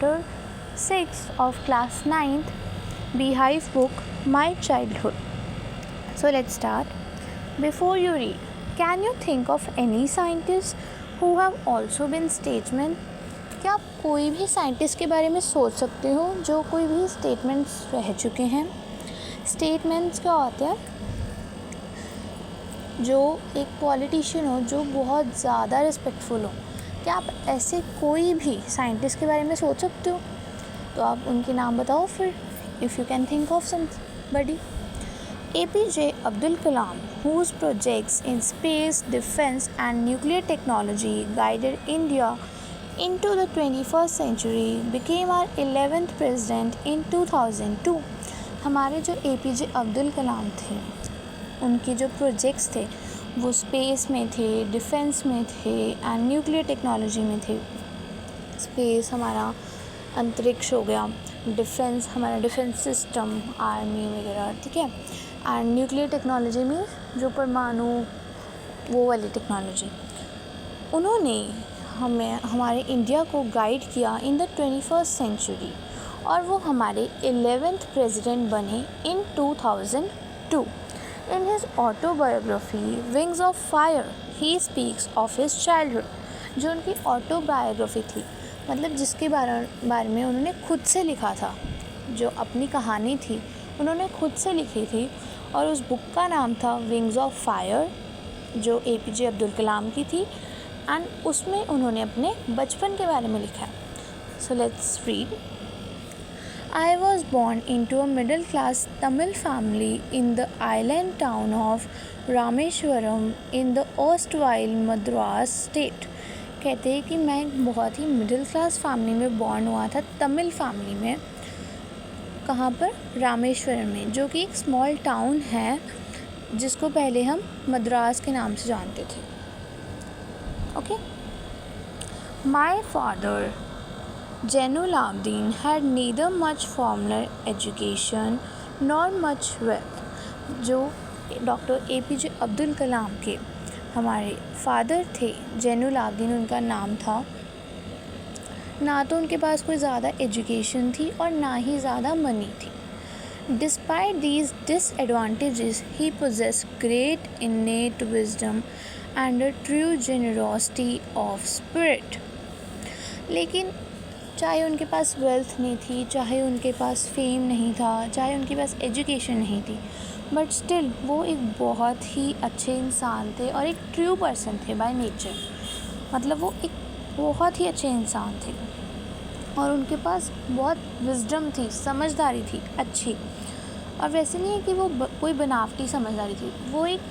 chapter 6 of class 9th Beehive book My Childhood. So let's start. Before you read, can you think of any scientists who have also been statesmen? क्या आप कोई भी scientist के बारे में सोच सकते हो जो कोई भी स्टेटमेंट्स रह चुके हैं? स्टेटमेंट्स क्या होते हैं? जो एक पॉलिटिशियन हो जो बहुत ज़्यादा रिस्पेक्टफुल हो, क्या आप ऐसे कोई भी साइंटिस्ट के बारे में सोच सकते हो? तो आप उनके नाम बताओ फिर, if you can think of somebody. APJ Abdul Kalam, whose projects in space, defense and nuclear technology guided India into the 21st century, became our 11th president in 2002. हमारे जो APJ अब्दुल कलाम थे, उनके जो प्रोजेक्ट्स थे वो स्पेस में थे, defence में थे एंड न्यूक्लियर टेक्नोलॉजी में थे. स्पेस हमारा अंतरिक्ष हो गया, डिफेंस हमारा डिफेंस सिस्टम, आर्मी वगैरह, ठीक है, एंड न्यूक्लियर टेक्नोलॉजी में जो परमाणु वो वाली टेक्नोलॉजी. उन्होंने हमारे इंडिया को गाइड किया इन द 21st सेंचुरी और वो हमारे 11th प्रेसिडेंट बने इन 2002. In his autobiography Wings of Fire, he speaks of his childhood. जो उनकी ऑटोबायोग्राफी थी, मतलब जिसके बारे में उन्होंने खुद से लिखा था, जो अपनी कहानी थी उन्होंने खुद से लिखी थी और उस बुक का नाम था विंग्स ऑफ फायर, जो APJ अब्दुल कलाम की थी एंड उसमें उन्होंने अपने बचपन के बारे में लिखा है. So let's read. I was born into a middle-class Tamil family in the island town of Rameshwaram in the erstwhile Madras state. कहते हैं कि मैं एक बहुत ही मिडिल क्लास फैमिली में बॉर्न हुआ था, तमिल फैमिली में. कहाँ पर? रामेश्वरम में, जो कि एक स्मॉल टाउन है जिसको पहले हम मद्रास के नाम से जानते थे. Okay. My father Jainul Abidin had neither much formal education nor much wealth. जो डॉक्टर APJ अब्दुल कलाम के हमारे फादर थे, जैनुल आबिदीन उनका नाम था, ना तो उनके पास कोई ज़्यादा एजुकेशन थी और ना ही ज़्यादा मनी थी. Despite these disadvantages, he possessed great innate wisdom and a true generosity of spirit. लेकिन चाहे उनके पास वेल्थ नहीं थी, चाहे उनके पास फेम नहीं था, चाहे उनके पास एजुकेशन नहीं थी, बट स्टिल वो एक बहुत ही अच्छे इंसान थे और एक ट्रू पर्सन थे बाय नेचर. मतलब वो एक बहुत ही अच्छे इंसान थे और उनके पास बहुत विजडम थी, समझदारी थी अच्छी. और वैसे नहीं है कि वो कोई बनावटी समझदारी थी, वो एक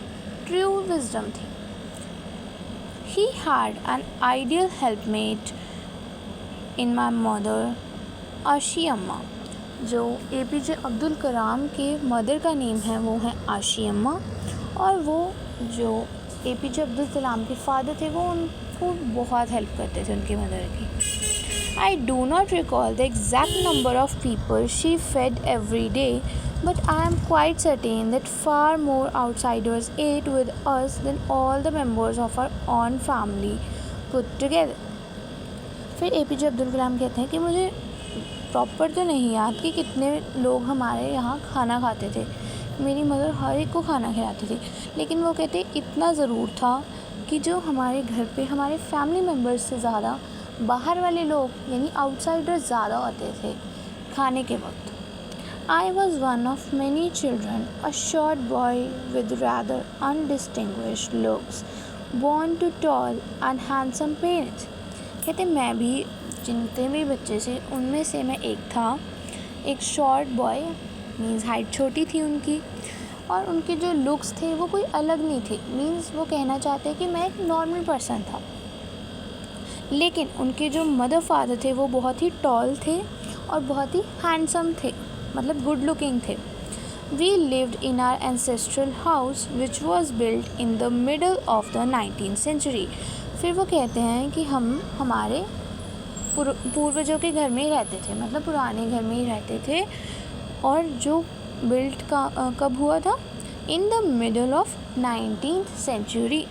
ट्रू विजडम थी. He had an ideal helpmate in my mother Ashiamma. जो APJ अब्दुल कलाम के मदर का नेम है वो है आशी अम्मा, और वो जो APJ अब्दुल कलाम के फादर थे वो उनको बहुत हेल्प करते थे, उनकी मदर की. I do not recall the exact number of people she fed every day, but I am quite certain that far more outsiders ate with us than all the members of our own family put together. फिर APJ Abdul Kalam कहते हैं कि मुझे proper तो नहीं याद कि कितने लोग हमारे यहाँ खाना खाते थे, मेरी मदर हर एक को खाना खिलाती थी, लेकिन वो कहते इतना ज़रूर था कि जो हमारे घर पे हमारे फैमिली मेम्बर्स से ज़्यादा बाहर वाले लोग यानी आउटसाइडर्स ज़्यादा होते थे खाने के वक्त. I was one of many children, a short boy with rather undistinguished looks, born to tall and handsome parents. कहते मैं भी जितने भी बच्चे से उनमें से मैं एक था, एक शॉर्ट बॉय, मीन्स हाइट छोटी थी उनकी, और उनके जो लुक्स थे वो कोई अलग नहीं थे, मीन्स वो कहना चाहते हैं कि मैं एक नॉर्मल पर्सन था. लेकिन उनके जो मदर फादर थे वो बहुत ही टॉल थे और बहुत ही हैंडसम थे, मतलब गुड लुकिंग थे. We lived in our ancestral house which was built in the middle of the 19th century. फिर वो कहते हैं कि हम हमारे पूर्वजों के घर में ही रहते थे, मतलब पुराने घर में ही रहते थे, और जो बिल्ट कब हुआ था? In the middle of 19th century.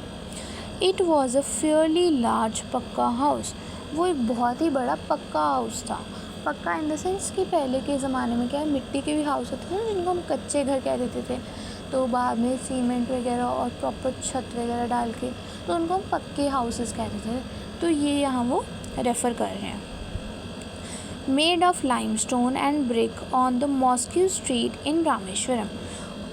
It was a fairly large pucca house. वो एक बहुत ही बड़ा पक्का हाउस था. पक्का इन द सेंस कि पहले के ज़माने में क्या है, मिट्टी के भी हाउस होते थे जिनको हम कच्चे घर कह देते थे, तो बाद में सीमेंट वगैरह और प्रॉपर छत वगैरह डाल के तो उनको हम पक्के हाउसेस कहते थे। तो ये यहाँ वो रेफ़र कर रहे हैं। Made of limestone and brick on the mosque street in Rameswaram.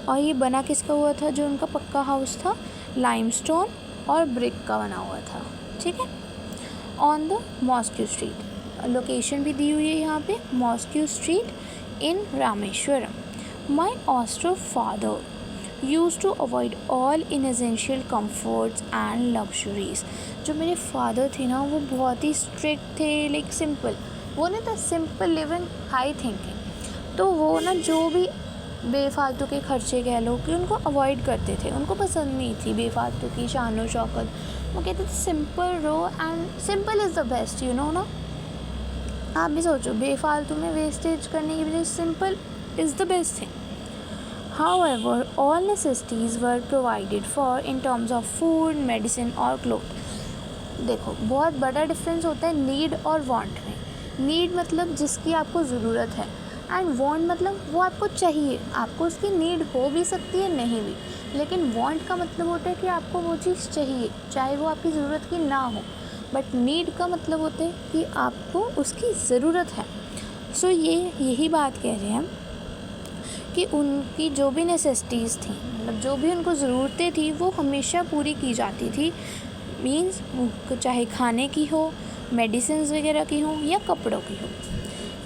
और ये बना किसका हुआ था, जो उनका पक्का हाउस था, लाइमस्टोन और ब्रिक का बना हुआ था, ठीक है, on the mosque street. Location भी दी हुई है यहाँ पे, mosque street in Rameswaram. My austere father used to avoid all inessential comforts and luxuries. जो मेरे फादर थे ना, वो बहुत ही स्ट्रिक्ट थे, लाइक सिंपल, वो नहीं था, सिंपल लिविंग हाई थिंकिंग। तो वो ना जो भी बेफालतू के खर्चे कह लो कि उनको अवॉइड करते थे, उनको पसंद नहीं थी बेफालतू की शान और शौकत। वो कहते थे सिंपल रहो and simple is the best, you know ना। आप भी सोचो, बेफालतू में वेस्टेज करने की वजह simple is the best thing. However, all necessities were provided for in terms of food, medicine और clothes. देखो, बहुत बड़ा डिफरेंस होता है नीड और वांट में। नीड मतलब जिसकी आपको ज़रूरत है, एंड वांट मतलब वो आपको चाहिए। आपको उसकी नीड हो भी सकती है, नहीं भी, लेकिन वांट का मतलब होता है कि आपको वो चीज़ चाहिए, चाहे वो आपकी ज़रूरत की ना हो। बट नीड का मतलब होता है कि आपको उसकी ज़रूरत है। सो यही बात कह रहे हैं कि उनकी जो भी नेसेसिटीज़ थी, मतलब जो भी उनको ज़रूरतें थी, वो हमेशा पूरी की जाती थी। मीन्स चाहे खाने की हो, मेडिसिन्स वगैरह की हो या कपड़ों की हो।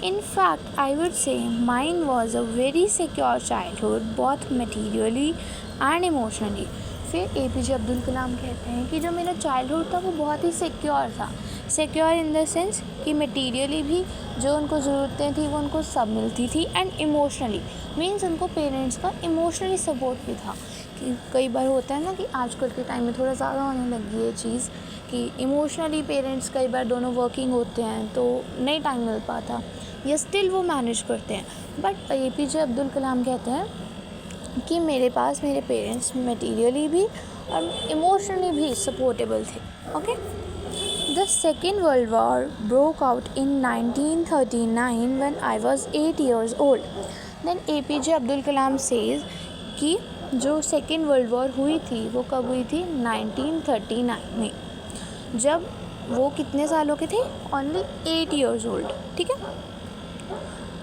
In fact I would say mine was a very secure childhood, both materially and emotionally. फिर APJ अब्दुल कलाम कहते हैं कि जो मेरा चाइल्डहुड था वो बहुत ही सिक्योर था। सिक्योर इन द सेंस कि मटीरियली भी जो उनको ज़रूरतें थी वो उनको सब मिलती थी, एंड इमोशनली मीन्स उनको पेरेंट्स का इमोशनली सपोर्ट भी था। कि कई बार होता है ना कि आजकल के टाइम में थोड़ा ज़्यादा होने लगी है चीज़ कि इमोशनली पेरेंट्स कई बार दोनों वर्किंग होते हैं तो नहीं टाइम मिल पाता, या स्टिल वो मैनेज करते हैं। बट APJ अब्दुल कलाम कहते हैं कि मेरे पास मेरे पेरेंट्स मटीरियली भी और इमोशनली भी सपोर्टेबल थे। Okay, the second world war broke out in 1939 when I was 8 years old. Then APJ Abdul Kalam says कि जो सेकेंड वर्ल्ड वॉर हुई थी वो कब हुई थी, 1939 में, जब वो कितने सालों के थे, ओनली 8 years old, ठीक है।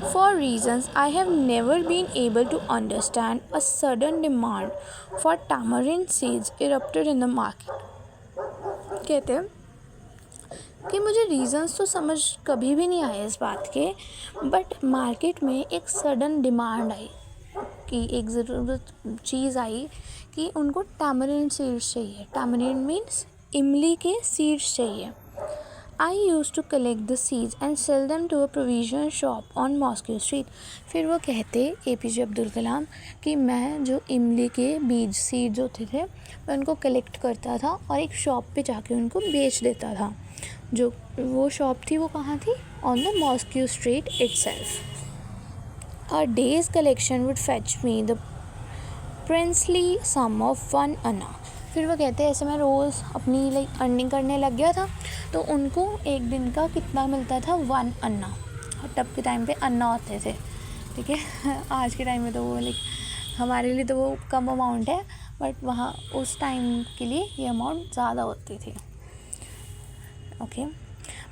For reasons I have never been able to understand, a sudden demand for tamarind seeds erupted in the market. कहते हैं कि मुझे रीज़न्स तो समझ कभी भी नहीं आए इस बात के, बट मार्केट में एक सडन डिमांड आई कि एक ज़रूरत चीज़ आई कि उनको टैमरिंड सीड्स चाहिए। टैमरिंड मीन्स इमली के सीड्स चाहिए। I used to collect the seeds and sell them to a provision shop on Moscow Street. फिर वो कहते APJ अब्दुल कलाम कि मैं जो इमली के बीज सीड्स होते थे मैं उनको कलेक्ट करता था और एक शॉप पे जाके उनको बेच देता था। जो वो शॉप थी वो कहाँ थी, on the mosque street itself. A day's collection would fetch me the princely sum of 1 anna. फिर वो कहते हैं ऐसे मैं रोज़ अपनी लाइक अर्निंग करने लग गया था, तो उनको एक दिन का कितना मिलता था, 1 अन्ना। तब के टाइम पे अन्ना होते थे, ठीक है। आज के टाइम में तो वो लाइक हमारे लिए तो वो कम अमाउंट है, बट वहाँ उस टाइम के लिए ये अमाउंट ज़्यादा होती थी। Okay,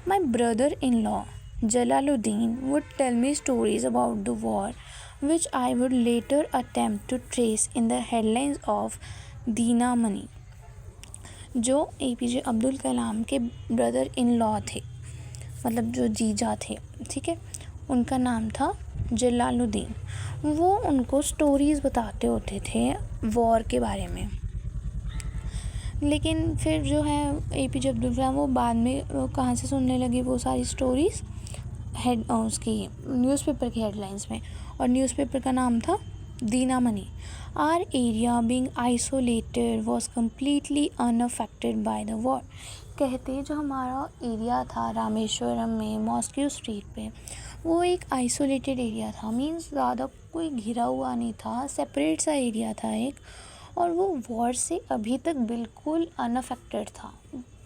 my brother in law Jalaluddin would tell me stories about the war which I would later attempt to trace in the headlines of Dinamani. जो APJ अब्दुल कलाम के ब्रदर इन लॉ थे, मतलब जो जीजा थे, ठीक है, उनका नाम था जलालुद्दीन। वो उनको स्टोरीज़ बताते होते थे वॉर के बारे में। लेकिन फिर जो है APJ अब्दुल कलाम वो बाद में कहाँ से सुनने लगे वो सारी स्टोरीज़, उसकी न्यूज़पेपर की हेडलाइंस में, और न्यूज़पेपर का नाम था दीना money. Our area being isolated was completely unaffected by the war. कहते जो हमारा एरिया था रामेश्वरम में मॉस्क्यू स्ट्रीट पे, वो एक आइसोलेटेड एरिया था, मीन्स ज़्यादा कोई घिरा हुआ नहीं था, सेपरेट सा एरिया था एक, और वो वॉर से अभी तक बिल्कुल अनअफेक्टेड था।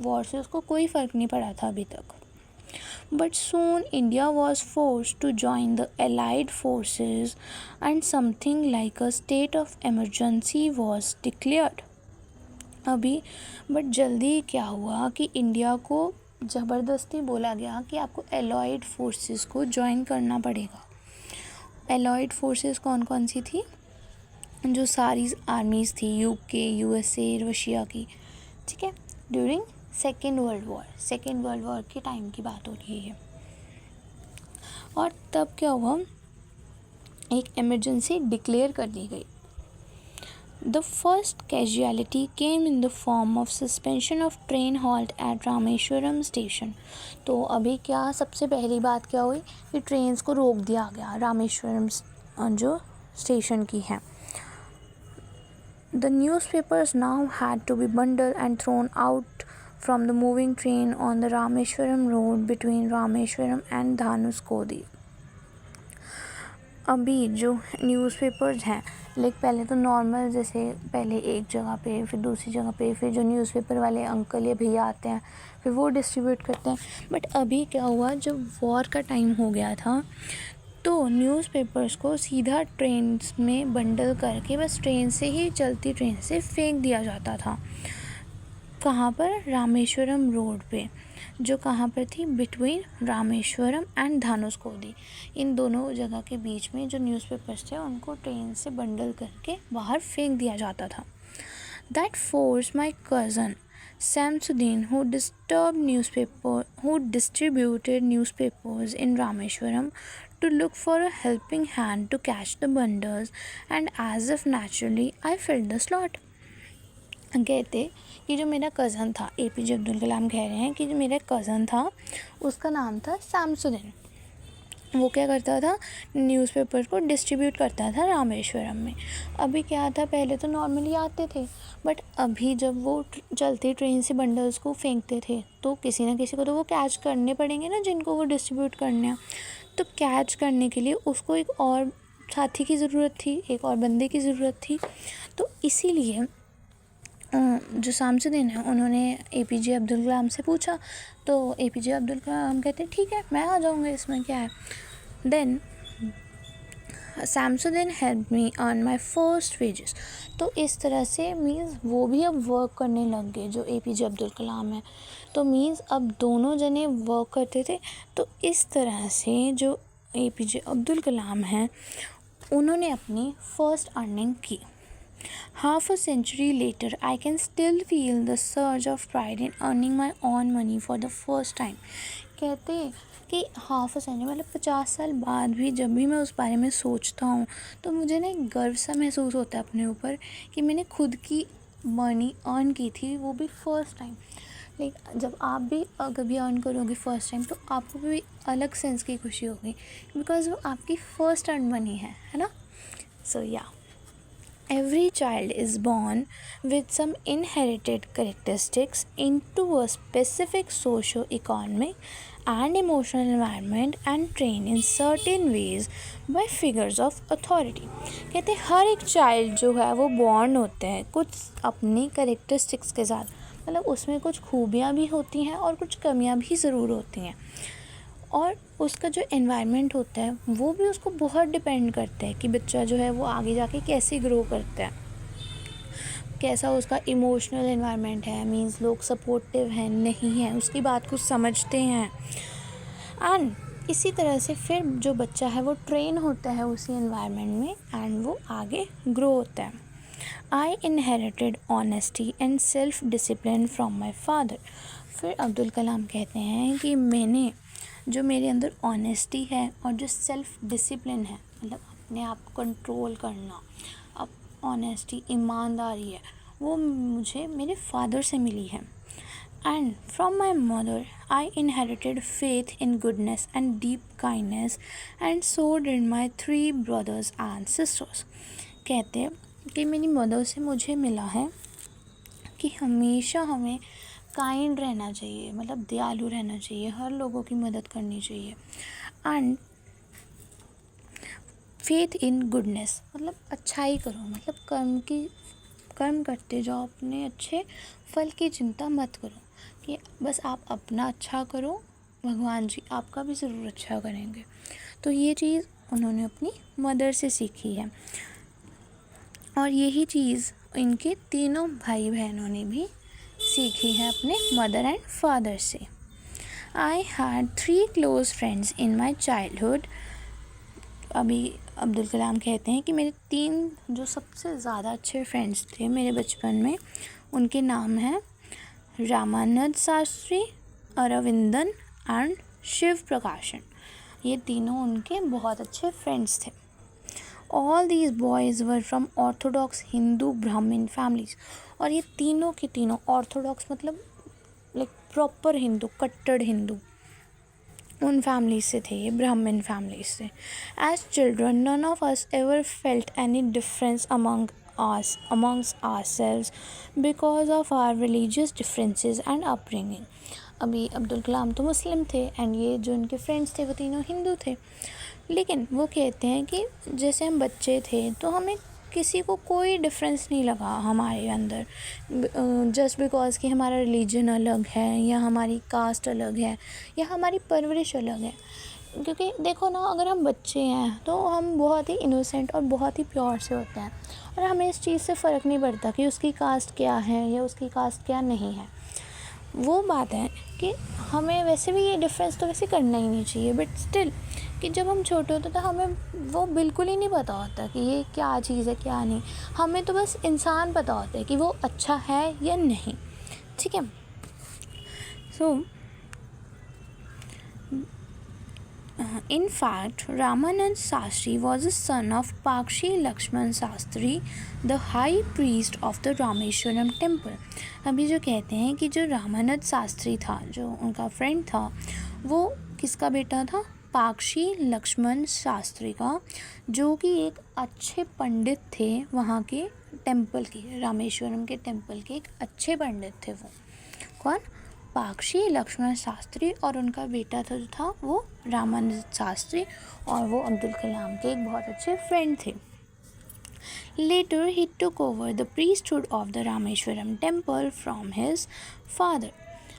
वॉर से उसको कोई फ़र्क नहीं पड़ा था अभी तक। But soon India was forced to join the Allied forces and something like a state of emergency was declared. अभी बट जल्दी क्या हुआ कि इंडिया को ज़बरदस्ती बोला गया कि आपको एलॉयड फोर्सेस को ज्वाइन करना पड़ेगा. एलॉयड फोर्सेस कौन कौन सी थी? जो सारी आर्मीज़ थी, यूके, यूएसए, रशिया की, ठीक है, ड्यूरिंग सेकेंड वर्ल्ड वॉर के टाइम की बात हो रही है. और तब क्या हुआ, एक इमरजेंसी डिक्लेयर कर दी गई. The first casualty came in the form of suspension of train halt at Rameswaram station. तो अभी क्या सबसे पहली बात क्या हुई कि ट्रेन्स को रोक दिया गया रामेश्वरम जो स्टेशन की है. The newspapers now had to be bundled and thrown out from the moving train on the Rameshwaram road between Rameshwaram and Dhanuskodi. अभी जो न्यूज़पेपर्स हैं, लाइक पहले तो नॉर्मल जैसे पहले एक जगह पे, फिर दूसरी जगह पे, फिर जो न्यूज़पेपर वाले अंकल या भैया आते हैं फिर वो डिस्ट्रीब्यूट करते हैं. बट अभी क्या हुआ, जब वॉर का टाइम हो गया था तो न्यूज़पेपर्स को सीधा ट्रेन में बंडल करके बस ट्रेन से ही, चलती ट्रेन से फेंक दिया जाता था. कहाँ पर? रामेश्वरम रोड पे, जो कहाँ पर थी? Between Rameswaram and Dhanushkodi. इन दोनों जगह के बीच में जो न्यूज़पेपर्स थे उनको ट्रेन से बंडल करके बाहर फेंक दिया जाता था. That force my cousin Samsudin, who distributed newspapers in Rameshwaram, to look for a helping hand to catch the bundles, and as if naturally I filled the slot. कहते कि जो मेरा कज़न था, APJ अब्दुल कलाम कह रहे हैं कि जो मेरा कज़न था उसका नाम था सैमसुदीन. वो क्या करता था? न्यूज़पेपर को डिस्ट्रीब्यूट करता था रामेश्वरम में. अभी क्या था, पहले तो नॉर्मली आते थे, बट अभी जब वो चलती ट्रेन से बंडल्स को फेंकते थे तो किसी ना किसी को तो वो कैच करने पड़ेंगे ना, जिनको वो डिस्ट्रीब्यूट करने हैं. तो कैच करने के लिए उसको एक और साथी की ज़रूरत थी, एक और बंदे की ज़रूरत थी. तो इसीलिए जो शामसुद्दीन है उन्होंने APJ अब्दुल कलाम से पूछा. तो APJ अब्दुल कलाम कहते ठीक है, मैं आ जाऊँगा, इसमें क्या है. Then Samsudin helped me earn my first wages. तो इस तरह से मीन्स वो भी अब वर्क करने लग गए जो APJ अब्दुल कलाम है. तो मीन्स अब दोनों जने वर्क करते थे. तो इस तरह से जो APJ अब्दुल कलाम हैं उन्होंने अपनी फर्स्ट अर्निंग की. Half a century later, I can still feel the surge of pride in earning my own money for the first time. कहते कि हाफ अ सेंचुरी मतलब 50 साल बाद भी जब भी मैं उस बारे में सोचता हूँ तो मुझे ना एक गर्व सा महसूस होता है अपने ऊपर कि मैंने खुद की मनी अर्न की थी, वो भी फ़र्स्ट टाइम. लाइक जब आप भी कभी अर्न करोगे फर्स्ट टाइम तो आपको भी अलग सेंस की खुशी होगी, बिकॉज वो आपकी फ़र्स्ट अर्न मनी है ना. सो या, every child is born with some inherited characteristics into a specific socio-economic and emotional environment and trained in certain ways by figures of authority. कहते हर एक चाइल्ड जो है वो बॉर्न होते हैं कुछ अपनी करेक्टरिस्टिक्स के साथ, मतलब उसमें कुछ खूबियाँ भी होती हैं और कुछ कमियाँ भी ज़रूर होती हैं. और उसका जो एनवायरनमेंट होता है वो भी उसको बहुत डिपेंड करता है कि बच्चा जो है वो आगे जाके कैसे ग्रो करता है, कैसा उसका इमोशनल एनवायरनमेंट है, मींस लोग सपोर्टिव हैं नहीं हैं, उसकी बात को समझते हैं. एंड इसी तरह से फिर जो बच्चा है वो ट्रेन होता है उसी एनवायरनमेंट में एंड वो आगे ग्रो होता है. आई inherited honesty and self discipline from my father. फिर अब्दुल कलाम कहते हैं कि मैंने जो मेरे अंदर ऑनेस्टी है और जो सेल्फ डिसिप्लिन है, मतलब अपने आप को कंट्रोल करना, अब ऑनेस्टी, ईमानदारी है, वो मुझे मेरे फादर से मिली है. And from my mother I inherited faith in goodness and deep kindness and so did my 3 brothers and sisters. कहते हैं कि मेरी मदर से मुझे मिला है कि हमेशा हमें काइंड रहना चाहिए, मतलब दयालु रहना चाहिए, हर लोगों की मदद करनी चाहिए. एंड फेथ इन गुडनेस मतलब अच्छाई करो, मतलब कर्म करते जाओ, अपने अच्छे फल की चिंता मत करो कि बस आप अपना अच्छा करो भगवान जी आपका भी ज़रूर अच्छा करेंगे। तो ये चीज़ उन्होंने अपनी मदर से सीखी है, और यही चीज़ इनके तीनों भाई बहनों ने भी सीखी है अपने मदर एंड फादर से। I had 3 close friends in my childhood. अभी अब्दुल कलाम कहते हैं कि मेरे 3 जो सबसे ज़्यादा अच्छे फ्रेंड्स थे मेरे बचपन में, उनके नाम हैं रामानंद शास्त्री, अरविंदन एंड शिव प्रकाशन। ये तीनों उनके बहुत अच्छे फ्रेंड्स थे। All these boys were from Orthodox Hindu ब्राह्मण फैमिलीज़। और ये तीनों के तीनों ऑर्थोडॉक्स मतलब लाइक प्रॉपर हिंदू, कट्टर हिंदू, उन फैमिली से थे, ये ब्राह्मण फैमिली से। As children none of us ever felt any difference amongst ourselves because of our religious differences and upbringing। अभी अब्दुल कलाम तो मुस्लिम थे एंड ये जो उनके फ्रेंड्स थे वो तीनों हिंदू थे, लेकिन वो कहते हैं कि जैसे हम बच्चे थे तो हमें किसी को कोई डिफरेंस नहीं लगा हमारे अंदर, जस्ट बिकॉज़ कि हमारा रिलीजन अलग है या हमारी कास्ट अलग है या हमारी परवरिश अलग है। क्योंकि देखो ना, अगर हम बच्चे हैं तो हम बहुत ही इनोसेंट और बहुत ही प्योर से होते हैं, और हमें इस चीज़ से फ़र्क नहीं पड़ता कि उसकी कास्ट क्या है या उसकी कास्ट क्या नहीं है। वो बात है कि हमें वैसे भी ये डिफरेंस तो वैसे करना ही नहीं चाहिए, बट स्टिल कि जब हम छोटे होते तो हमें वो बिल्कुल ही नहीं पता होता कि ये क्या चीज़ है क्या नहीं। हमें तो बस इंसान पता होता है कि वो अच्छा है या नहीं, ठीक है। सो in fact, Ramanand Sastri was the son of Pakshi Lakshman Sastri, the high priest of the Rameshwaram temple। अभी जो कहते हैं कि जो रामानंद शास्त्री था, जो उनका फ्रेंड था, वो किसका बेटा था? पाक्षी लक्ष्मण शास्त्री का, जो कि एक अच्छे पंडित थे वहाँ के टेम्पल के, रामेश्वरम के टेम्पल के एक अच्छे पंडित थे। वो कौन? पाक्षी लक्ष्मण शास्त्री, और उनका बेटा जो था वो रामानंद शास्त्री, और वो अब्दुल कलाम के एक बहुत अच्छे फ्रेंड थे। Later he took over the priesthood of the Rameswaram temple from his father.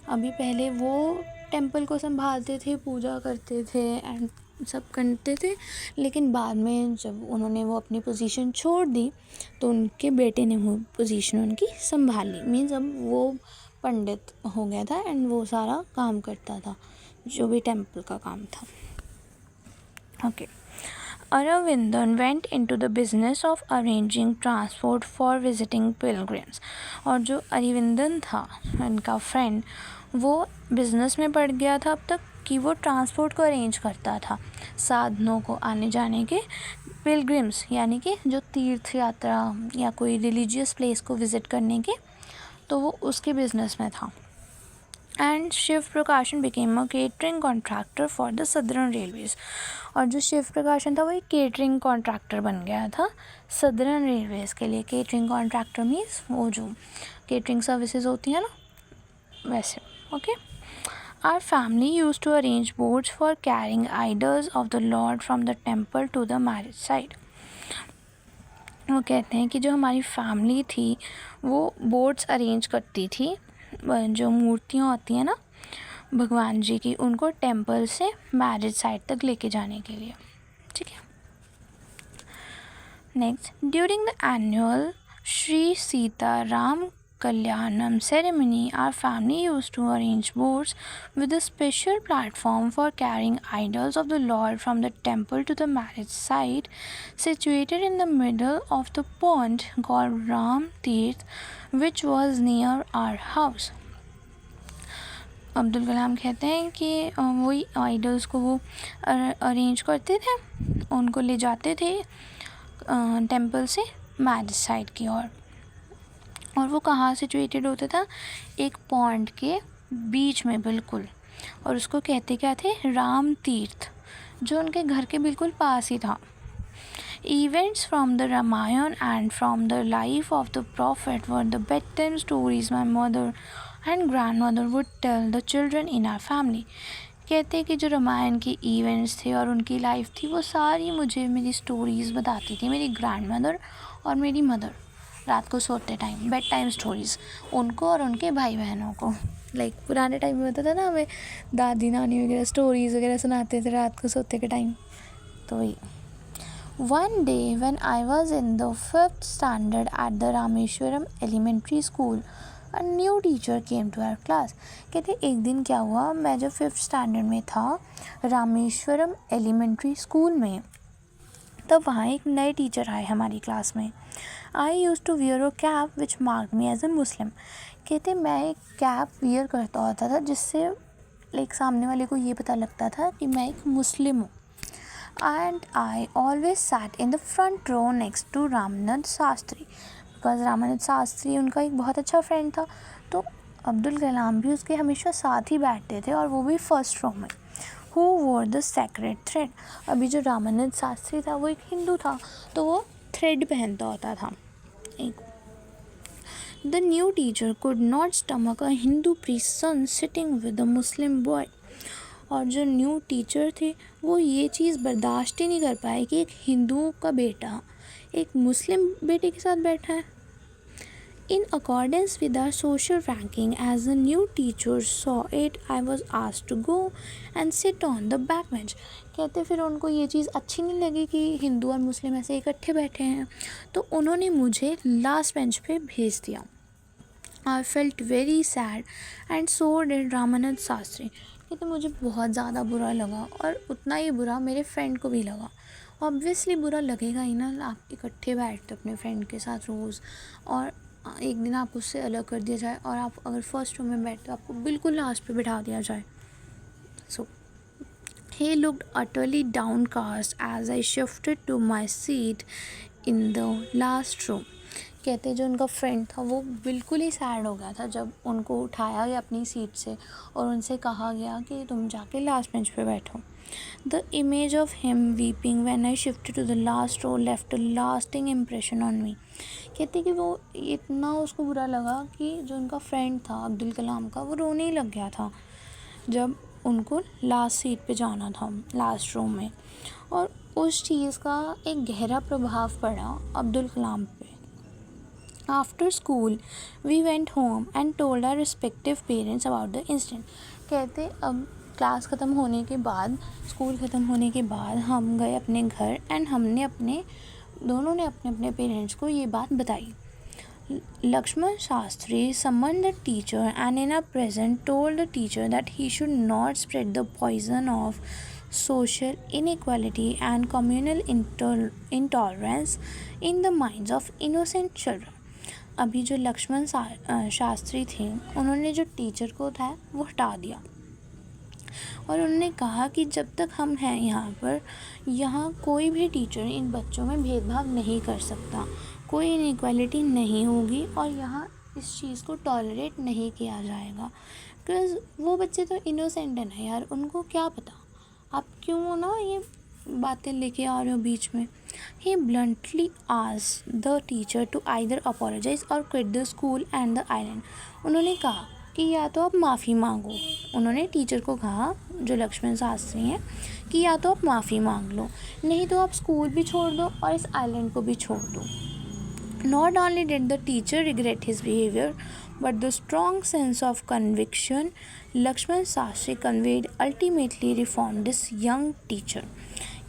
अभी पहले वो टेम्पल को संभालते थे, पूजा करते थे एंड सब करते थे, लेकिन बाद में जब उन्होंने वो अपनी पोजीशन छोड़ दी तो उनके बेटे ने वो पोजीशन उनकी संभाल ली। मीन्स अब वो पंडित हो गया था एंड वो सारा काम करता था, जो भी टेम्पल का काम था। Okay. Aravindan went into the business of arranging transport for visiting pilgrims. और जो अरविंदन था उनका फ्रेंड, वो बिज़नेस में पड़ गया था अब तक कि वो ट्रांसपोर्ट को अरेंज करता था, साधनों को आने जाने के, पिलग्रिम्स यानी कि जो तीर्थ यात्रा या कोई रिलीजियस प्लेस को विज़िट करने के, तो वो उसके बिजनेस में था। एंड शिव प्रकाशन became a catering contractor for the southern Railways. और जो शिव प्रकाशन था वो एक केटरिंग कॉन्ट्रैक्टर बन गया था सदर्न रेलवेज़ के लिए। केटरिंग कॉन्ट्रैक्टर मीन्स वो जो केटरिंग सर्विसेज होती हैं ना, वैसे। Okay. Our family use to arrange boats for carrying idols of the lord from the temple to the marriage site. वो कहते हैं कि जो हमारी फैमिली थी वो बोट्स अरेंज करती थी, जो मूर्तियाँ होती हैं ना भगवान जी की, उनको टेम्पल से मैरिज साइट तक लेके जाने के लिए, ठीक है। Next, during the annual Shri Sita Ram Kalyanam ceremony, our family used to arrange boats with a special platform for carrying idols of the Lord from the temple to the marriage site, situated in the middle of the pond called Ram Tirth, which was near our house। Abdul Kalam कहते हैं कि वही idols को वो arrange करते थे, उनको ले जाते थे टेम्पल से मैरिज साइट की ओर। और वो कहाँ सिचुएटेड होता था? एक पॉन्ड के बीच में बिल्कुल, और उसको कहते क्या थे? राम तीर्थ, जो उनके घर के बिल्कुल पास ही था। Events from the Ramayana and from the life of the prophet were the bedtime stories my mother and grandmother would tell the children in our family. कहते हैं कि जो रामायण के इवेंट्स थे और उनकी लाइफ थी वो सारी मुझे मेरी स्टोरीज़ बताती थी मेरी ग्रैंड मदर और मेरी मदर। रात को सोते टाइम बेड टाइम स्टोरीज़ उनको और उनके भाई बहनों को। लाइक पुराने टाइम में होता था ना, हमें दादी नानी वगैरह स्टोरीज़ वगैरह सुनाते थे रात को सोते के टाइम। तो वही One day, when I was in the 5th standard at the Rameshwaram Elementary School, a new teacher came to our class. कहते एक दिन क्या हुआ, मैं जब 5th स्टैंडर्ड में था रामेश्वरम एलिमेंट्री स्कूल में, तब वहाँ एक नए टीचर आए हमारी क्लास में। I used to wear a cap which mark me as a Muslim. कहते मैं एक कैप वियर करता होता था जिससे लाइक सामने वाले को ये पता लगता था कि मैं एक मुस्लिम हूँ। And I always sat in the front row next to Ramanand Shastri, because Ramanand Shastri उनका एक बहुत अच्छा फ्रेंड था। तो अब्दुल कलाम भी उसके हमेशा साथ ही बैठते थे और वो भी फर्स्ट रो में। Who wore the sacred thread? अभी जो रामानंद शास्त्री था वो एक हिंदू था, तो वो थ्रेड पहनता होता था एक। The new teacher could not stomach a Hindu priest's son sitting with a Muslim boy. और जो न्यू टीचर थे वो ये चीज़ बर्दाश्त ही नहीं कर पाए कि एक हिंदू का बेटा एक मुस्लिम बेटे के साथ बैठा है। In accordance with our social ranking as a new teacher saw it I was asked to go and sit on the back bench. कहते फिर उनको ये चीज़ अच्छी नहीं लगी कि हिंदू और मुस्लिम ऐसे इकट्ठे बैठे हैं, तो उन्होंने मुझे लास्ट बेंच पे भेज दिया। I felt very sad and so did Ramanand Shastri. तो मुझे बहुत ज़्यादा बुरा लगा और उतना ही बुरा मेरे फ्रेंड को भी लगा। ऑब्वियसली बुरा लगेगा ही ना, आप इकट्ठे बैठते अपने फ्रेंड के साथ रोज़ और एक दिन आप उससे अलग कर दिया जाए और आप अगर फर्स्ट रो में बैठते हो आपको बिल्कुल लास्ट पे बिठा दिया जाए। So he looked utterly downcast as I shifted to my seat in the last row. कहते जो उनका फ्रेंड था वो बिल्कुल ही सैड हो गया था जब उनको उठाया गया अपनी सीट से और उनसे कहा गया कि तुम जाके लास्ट बेंच पे बैठो। The image of him weeping when I shifted to the last row left a lasting impression on me. कहते कि वो इतना उसको बुरा लगा कि जो उनका फ्रेंड था अब्दुल कलाम का वो रोने ही लग गया था जब उनको लास्ट सीट पे जाना था लास्ट रो में, और उस चीज़ का एक गहरा प्रभाव पड़ा अब्दुल कलाम पे। After school, we went home and told our respective parents about the incident. कहते अब क्लास ख़त्म होने के बाद, स्कूल ख़त्म होने के बाद हम गए अपने घर एंड दोनों ने अपने अपने पेरेंट्स को ये बात बताई। Lakshman Shastri summoned the teacher and in our presence told the teacher that he should not spread the poison of social inequality and communal intolerance in the minds of innocent children. अभी जो लक्ष्मण शास्त्री थे उन्होंने जो teacher को था वो हटा दिया और उन्होंने कहा कि जब तक हम हैं यहाँ कोई भी टीचर इन बच्चों में भेदभाव नहीं कर सकता, कोई इनइक्वालिटी नहीं होगी और यहाँ इस चीज़ को टॉलरेट नहीं किया जाएगा। बिकॉज़ वो बच्चे तो इनोसेंट है ना यार, उनको क्या पता, आप क्यों ना ये बातें लेके आ रहे हो बीच में। He bluntly asked the teacher to either apologize or quit the school and the island. उन्होंने कहा कि या तो आप माफ़ी मांगो, उन्होंने टीचर को कहा जो लक्ष्मण शास्त्री हैं कि या तो आप माफ़ी मांग लो, नहीं तो आप स्कूल भी छोड़ दो और इस आइलैंड को भी छोड़ दो। Not only did the teacher regret his behavior, but the strong sense of conviction Lakshman Shastri conveyed ultimately reformed this young teacher.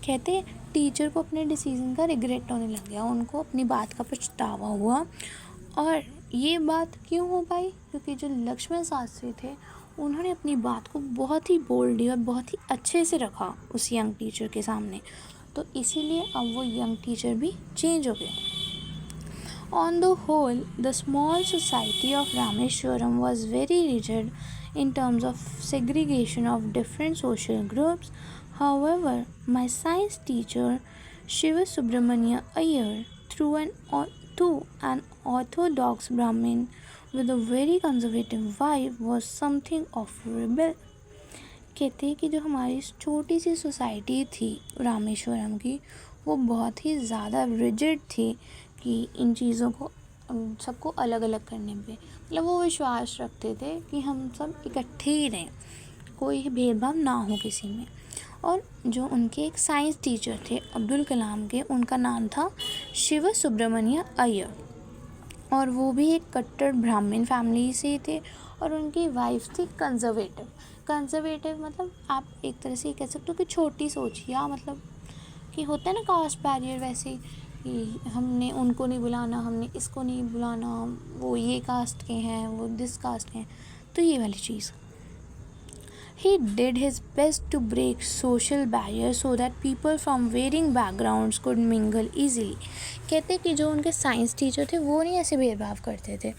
कहते टीचर को अपने डिसीज़न का रिग्रेट होने लग गया, उनको अपनी बात का पछतावा हुआ। और ये बात क्यों हो पाई? क्योंकि जो लक्ष्मण शास्त्री थे उन्होंने अपनी बात को बहुत ही बोल्डली और बहुत ही अच्छे से रखा उस यंग टीचर के सामने, तो इसीलिए अब वो यंग टीचर भी चेंज हो गए। On the whole, the small society of Rameshwaram was very rigid in terms of segregation of different social groups. However, my science teacher, Shiva Subramania Iyer, through an orthodox Brahmin with a very conservative vibe, was something of a rebel. कहते हैं कि जो हमारी छोटी सी society थी रामेश्वरम की वो बहुत ही ज़्यादा रिजिड थी कि इन चीज़ों को सबको अलग अलग करने पे, मतलब वो विश्वास रखते थे कि हम सब इकट्ठे ही रहें, कोई भेदभाव ना हो किसी में। और जो उनके एक साइंस टीचर थे अब्दुल कलाम के, उनका नाम था शिव सुब्रमण्य अय्यर। और वो भी एक कट्टर ब्राह्मण फैमिली से थे और उनकी वाइफ थी कंजर्वेटिव मतलब आप एक तरह से कह सकते हो कि छोटी सोच, या मतलब कि होता है ना कास्ट बैरियर, वैसे कि हमने उनको नहीं बुलाना, हमने इसको नहीं बुलाना, वो ये कास्ट के हैं, वो दिस कास्ट के हैं, तो ये वाली चीज़। He did his best to break social barriers so that people from varying backgrounds could mingle easily. कहते कि जो उनके साइंस टीचर थे वो नहीं ऐसे भेदभाव करते थे,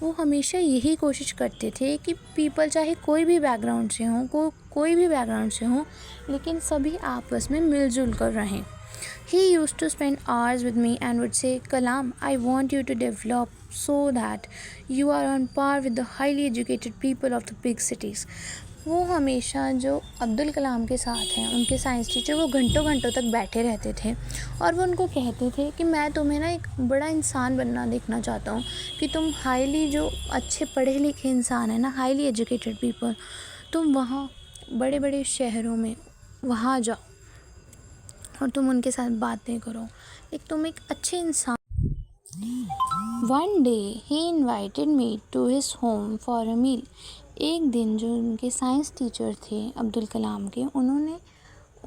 वो हमेशा यही कोशिश करते थे कि पीपल चाहे कोई भी बैकग्राउंड से हों, कोई भी बैकग्राउंड से हों, लेकिन सभी आपस में मिलजुल कर रहें. He used to spend hours with me and would say, Kalam, I want you to develop so that you are on par with the highly educated people of the big cities. वो हमेशा जो अब्दुल कलाम के साथ हैं, उनके science teacher, वो घंटों घंटों तक बैठे रहते थे और वो उनको कहते थे कि मैं तुम्हें ना एक बड़ा इंसान बनना देखना चाहता हूँ, कि तुम हाईली जो अच्छे पढ़े लिखे इंसान हैं ना, हाईली एजुकेटेड पीपल, तुम वहाँ बड़े बड़े शहरों में वहाँ जाओ और तुम उनके साथ बातें करो, तुम एक अच्छे इंसान. One day he invited me to his home for a meal. एक दिन जो उनके साइंस टीचर थे अब्दुल कलाम के, उन्होंने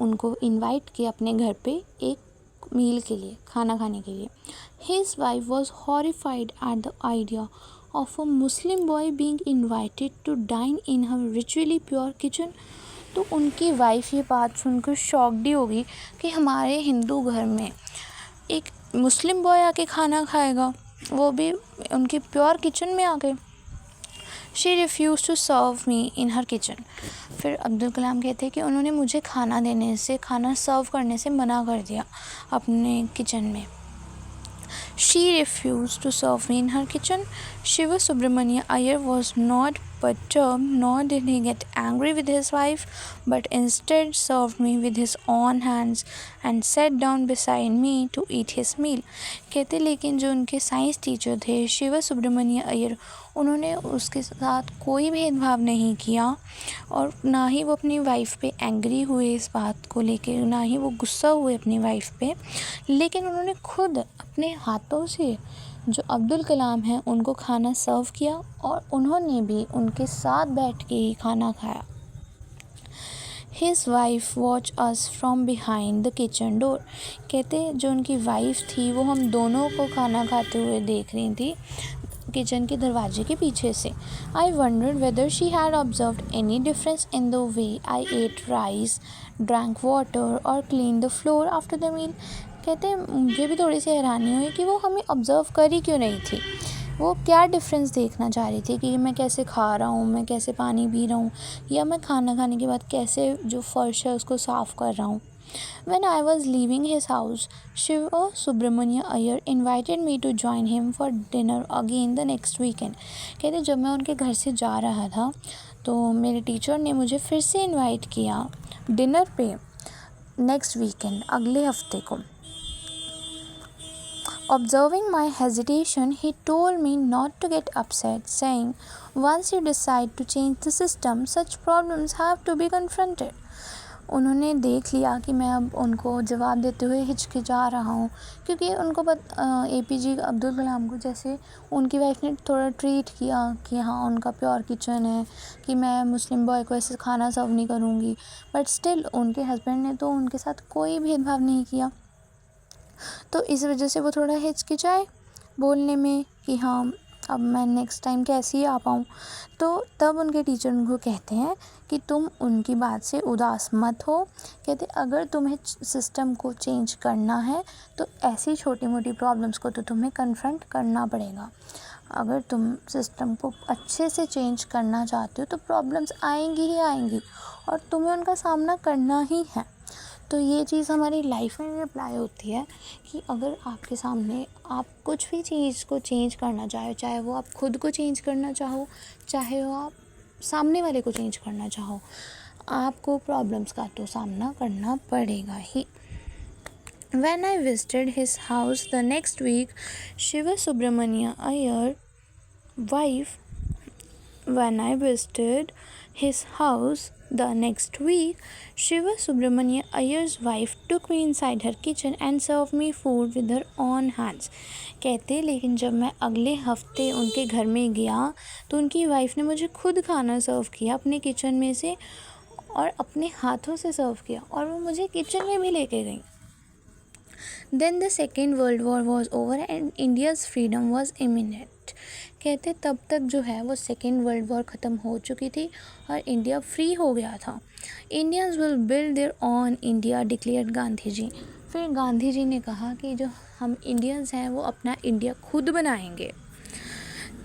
उनको इनवाइट किया अपने घर पे एक मील के लिए, खाना खाने के लिए. His wife was horrified at the idea of a Muslim boy being invited to dine in her ritually pure kitchen. तो उनकी वाइफ ये बात सुनकर शॉक्ड ही होगी कि हमारे हिंदू घर में एक मुस्लिम बॉय आके खाना खाएगा, वो भी उनकी प्योर किचन में आके. She refuse to serve me in her kitchen. फिर अब्दुल कलाम कहते हैं कि उन्होंने मुझे खाना सर्व करने से मना कर दिया अपने किचन में. She refuse to serve me in her kitchen. Shiva Subramania Iyer was not perturbed, nor did he get angry with his wife, but instead served me with his own hands and sat down beside me to eat his meal. कहते लेकिन जो उनके science teacher थे शिव सुब्रमण्य अय्यर, उन्होंने उसके साथ कोई भेदभाव नहीं किया और ना ही वो अपनी वाइफ पे एंग्री हुए इस बात को लेके, ना ही वो गुस्सा हुए अपनी वाइफ पे, लेकिन उन्होंने खुद अपने हाथों से जो अब्दुल कलाम हैं उनको खाना सर्व किया और उन्होंने भी उनके साथ बैठ के ही खाना खाया. His wife watched us from behind the kitchen door. कहते जो उनकी वाइफ थी वो हम दोनों को खाना खाते हुए देख रही थी किचन के दरवाजे के पीछे से. I wondered whether she had observed any difference in the way I ate rice, drank water or cleaned the floor after the meal. कहते मुझे भी थोड़ी सी हैरानी हुई कि वो हमें ऑब्ज़र्व करी क्यों नहीं थी, वो क्या डिफरेंस देखना चाह रही थी कि मैं कैसे खा रहा हूँ, मैं कैसे पानी पी रहा हूँ, या मैं खाना खाने के बाद कैसे जो फर्श है उसको साफ़ कर रहा हूँ. When I was leaving his house, Shiva Subramanya Iyer invited me to join him for dinner again the next weekend. कहते जब मैं उनके घर से जा रहा था तो मेरे टीचर ने मुझे फिर से इनवाइट किया डिनर पे नेक्स्ट वीकेंड, अगले हफ्ते को. Observing my hesitation, he told me not to get upset, saying, once you decide to change the system, such problems have to be confronted. उन्होंने देख लिया कि मैं अब उनको जवाब देते हुए हिचकिचा रहा हूँ, क्योंकि उनको APJ अब्दुल कलाम को जैसे उनकी वाइफ ने थोड़ा ट्रीट किया कि हाँ उनका प्योर किचन है, कि मैं मुस्लिम बॉय को ऐसे खाना सर्व नहीं करूँगी, बट स्टिल उनके हस्बैंड ने तो उनके साथ कोई भेदभाव नहीं किया. तो इस वजह से वो थोड़ा हिचकिचाए बोलने में कि हाँ अब मैं नेक्स्ट टाइम कैसे ही आ पाऊँ. तो तब उनके टीचर उनको कहते हैं कि तुम उनकी बात से उदास मत हो. कहते अगर तुम्हें सिस्टम को चेंज करना है तो ऐसी छोटी मोटी प्रॉब्लम्स को तो तुम्हें कन्फ्रंट करना पड़ेगा. अगर तुम सिस्टम को अच्छे से चेंज करना चाहते हो तो प्रॉब्लम्स आएंगी ही आएंगी और तुम्हें उनका सामना करना ही है. तो ये चीज़ हमारी लाइफ में भी अप्लाई होती है कि अगर आपके सामने आप कुछ भी चीज़ को चेंज करना चाहे वो आप खुद को चेंज करना चाहो, चाहे वो आप सामने वाले को चेंज करना चाहो, आपको प्रॉब्लम्स का तो सामना करना पड़ेगा ही. When I visited his house the next week, Shiva Subramanya Iyer wife When I visited his house The next week, Shiva Subramania Iyer's wife took me inside her kitchen and served me food with her own hands. कहते लेकिन जब मैं अगले हफ्ते उनके घर में गया तो उनकी वाइफ ने मुझे खुद खाना सर्व किया अपने किचन में से और अपने हाथों से सर्व किया और वो मुझे किचन में भी लेके गई. Then the Second World War was over and India's freedom was imminent. कहते तब तक जो है वो सेकेंड वर्ल्ड वॉर ख़त्म हो चुकी थी और इंडिया फ्री हो गया था. Indians will build their own India declared Gandhi ji. फिर गांधी जी ने कहा कि जो हम इंडियंस हैं वो अपना इंडिया खुद बनाएंगे.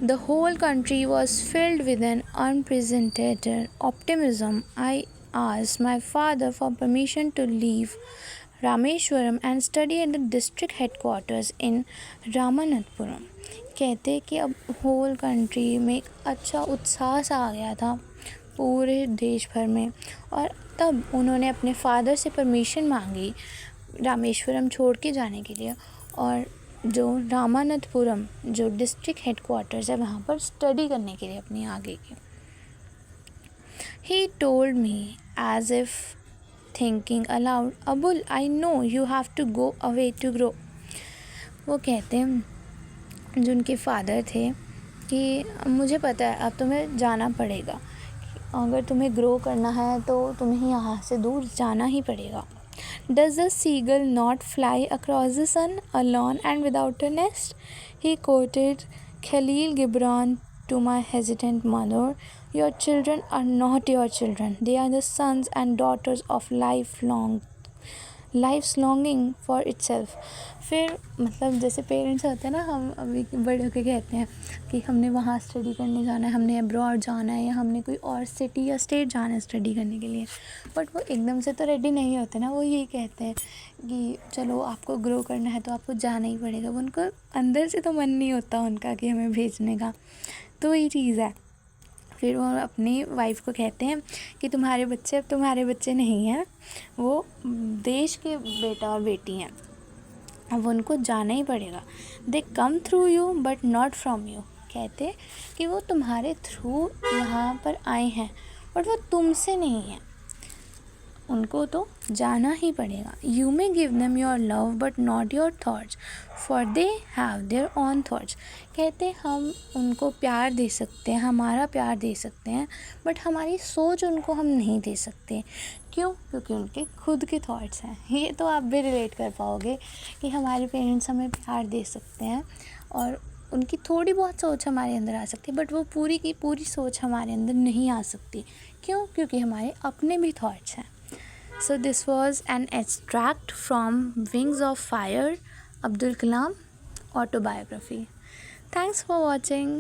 The whole country was filled with an unprecedented optimism. I asked my father for permission to leave Rameshwaram and study at the district headquarters in Ramanathapuram. कहते कि अब होल कंट्री में एक अच्छा उत्साह सा आ गया था पूरे देश भर में और तब उन्होंने अपने फादर से परमिशन मांगी रामेश्वरम छोड़ के जाने के लिए और जो रामानथपुरम जो डिस्ट्रिक्ट हेडक्वार्टर्स है वहाँ पर स्टडी करने के लिए अपनी आगे की. He told me as if thinking aloud, Abul I know you have to go away to grow. वो कहते हैं जो उनके फादर थे कि मुझे पता है अब तुम्हें जाना पड़ेगा, अगर तुम्हें ग्रो करना है तो तुम्हें यहाँ से दूर जाना ही पड़ेगा. Does the seagull not fly across the sun alone and without a nest? He quoted Khalil Gibran to my hesitant mother. Your children are not your children. They are the sons and daughters of life's longing for itself. फिर मतलब जैसे parents होते हैं ना, हम अभी बड़े होकर कहते हैं कि हमने वहाँ स्टडी करने जाना है, हमने अब्रॉड जाना है या हमने कोई और सिटी या स्टेट जाना है स्टडी करने के लिए, बट वो एकदम से तो रेडी नहीं होते ना. वो यही कहते हैं कि चलो आपको ग्रो करना है तो आपको जाना ही पड़ेगा. वो उनको अंदर से तो मन नहीं होता उनका कि हमें भेजने का. तो वही चीज़ है. फिर वो अपनी वाइफ को कहते हैं कि तुम्हारे बच्चे अब तुम्हारे बच्चे नहीं हैं, वो देश के बेटा और बेटी हैं, अब उनको जाना ही पड़ेगा. They come through you but not from you. कहते कि वो तुम्हारे थ्रू यहाँ पर आए हैं बट वो तुमसे नहीं है, उनको तो जाना ही पड़ेगा. You may give them your love but not your thoughts for they have their own thoughts. कहते हम उनको प्यार दे सकते हैं, हमारा प्यार दे सकते हैं, बट हमारी सोच उनको हम नहीं दे सकते. क्यों? क्योंकि उनके खुद के थॉट्स हैं. ये तो आप भी रिलेट कर पाओगे कि हमारे पेरेंट्स हमें प्यार दे सकते हैं और उनकी थोड़ी बहुत सोच हमारे अंदर आ सकती है, बट वो पूरी की पूरी सोच हमारे अंदर नहीं आ सकती. क्यों? क्योंकि हमारे अपने भी थॉट्स हैं. So this was an extract from Wings of Fire, Abdul Kalam autobiography. Thanks for watching.